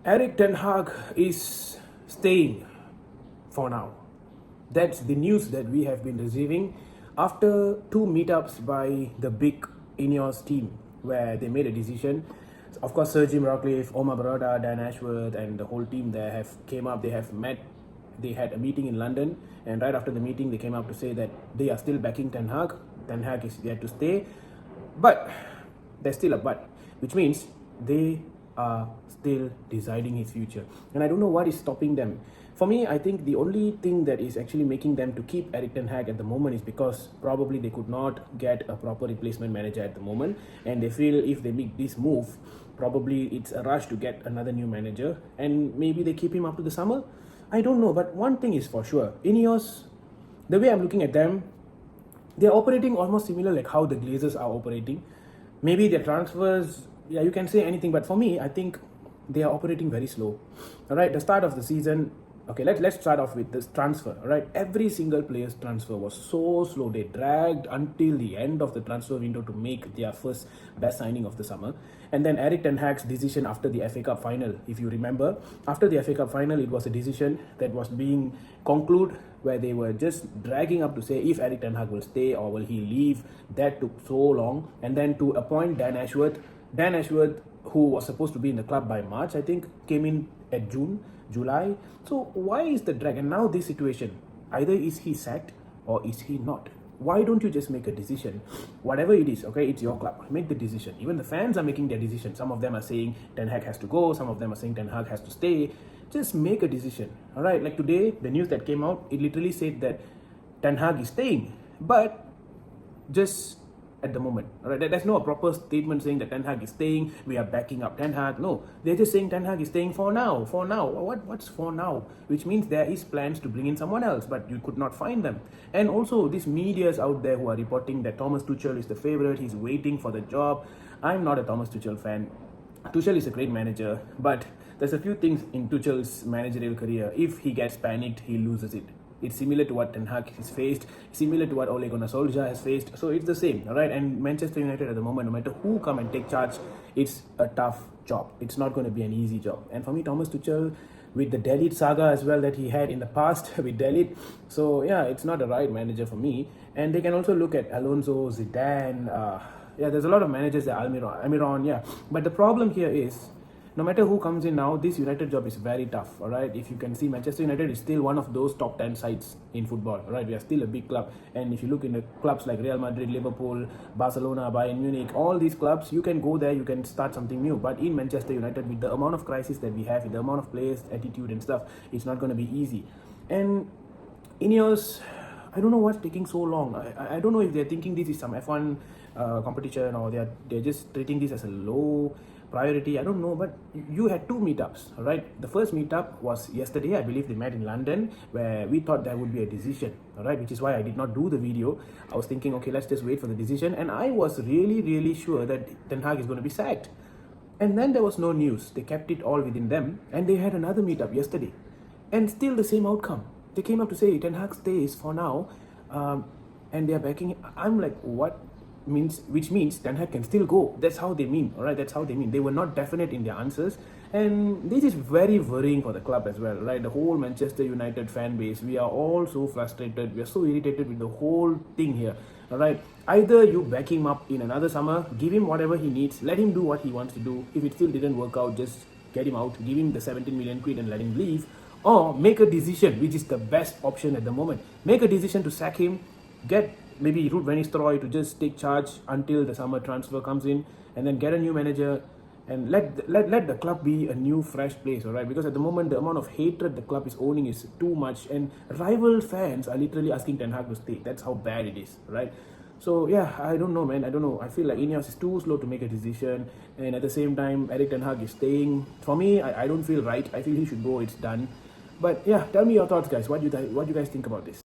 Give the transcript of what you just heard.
Erik Ten Hag is staying for now. That's the news that we have been receiving after two meetups by the big INEOS team where they made a decision. Of course, Sir Jim Ratcliffe, Omar Baroda, Dan Ashworth, and the whole team there have came up. They have met. They had a meeting in London, and right after the meeting, they came up to say that they are still backing Ten Hag. Ten Hag is there to stay, but there's still a but, which means they are still deciding his future. And I don't know what is stopping them. For me, I think the only thing that is actually making them to keep Erik Ten Hag at the moment is because probably they could not get a proper replacement manager at the moment, and they feel if they make this move, probably it's a rush to get another new manager, and maybe they keep him up to the summer. I don't know, but one thing is for sure, INEOS, the way I'm looking at them, they're operating almost similar like how the Glazers are operating. Maybe their transfers, yeah, you can say anything, but for me, I think they are operating very slow. All right, the start of the season, okay, let's start off with this transfer. All right, every single player's transfer was so slow. They dragged until the end of the transfer window to make their first best signing of the summer. And then Erik Ten Hag's decision after the FA Cup final, if you remember, after the FA Cup final, it was a decision that was being concluded where they were just dragging up to say if Erik Ten Hag will stay or will he leave. That took so long. And then to appoint Dan Ashworth, who was supposed to be in the club by March, I think, came in at July. So why is the drag? And now this situation, either is he sacked or is he not? Why don't you just make a decision? Whatever it is, okay, it's your club. Make the decision. Even the fans are making their decision. Some of them are saying Ten Hag has to go. Some of them are saying Ten Hag has to stay. Just make a decision. All right, like today, the news that came out, it literally said that Ten Hag is staying. But just at the moment, all right, there's no proper statement saying that Ten Hag is staying, we are backing up Ten Hag. No, they're just saying Ten Hag is staying for now. What's for now? Which means there is plans to bring in someone else, but you could not find them. And also these medias out there who are reporting that Thomas Tuchel is the favorite, he's waiting for the job. I'm not a Thomas Tuchel fan. Tuchel is a great manager, but there's a few things in Tuchel's managerial career. If he gets panicked, he loses it. It's similar to what Ten Hag has faced, similar to what Ole Gunnar Solskjaer has faced. So it's the same, all right? And Manchester United at the moment, no matter who come and take charge, it's a tough job. It's not going to be an easy job. And for me, Thomas Tuchel, with the Delete saga as well that he had in the past with Delete, so yeah, it's not the right manager for me. And they can also look at Alonso, Zidane, yeah, there's a lot of managers there, Almiron, yeah. But the problem here is, no matter who comes in now, this United job is very tough, all right? If you can see, Manchester United is still one of those top 10 sides in football, all right? We are still a big club. And if you look in the clubs like Real Madrid, Liverpool, Barcelona, Bayern Munich, all these clubs, you can go there, you can start something new. But in Manchester United, with the amount of crisis that we have, with the amount of players, attitude and stuff, it's not going to be easy. And INEOS, I don't know what's taking so long. I don't know if they're thinking this is some F1 competition or they're just treating this as a low priority. I don't know, but you had two meetups, all right? The first meetup was yesterday. I believe they met in London, where we thought there would be a decision, all right? Which is why I did not do the video. I was thinking, okay, let's just wait for the decision. And I was really sure that Ten Hag is going to be sacked. And then there was no news. They kept it all within them. And they had another meetup yesterday. And still the same outcome. They came up to say Ten Hag stays for now. And they're backing. I'm like, what? Which means Ten Hag can still go. That's how they mean, all right? That's how they mean. They were not definite in their answers, and this is very worrying for the club as well, right? The whole Manchester United fan base, we are all so frustrated. We are so irritated with the whole thing here, all right? Either you back him up in another summer, give him whatever he needs, let him do what he wants to do. If it still didn't work out, just get him out, give him the 17 million quid and let him leave, or make a decision, which is the best option at the moment. Make a decision to sack him, get maybe Ruud van Nistelrooy to just take charge until the summer transfer comes in, and then get a new manager and let the club be a new fresh place, all right? Because at the moment the amount of hatred the club is owning is too much, and rival fans are literally asking Ten Hag to stay. That's how bad it is, right? So yeah, I don't know, man. I don't know. I feel like INEOS is too slow to make a decision, and at the same time Erik Ten Hag is staying. For me, I don't feel right. I feel he should go. It's done. But yeah, tell me your thoughts, guys. What do you guys think about this?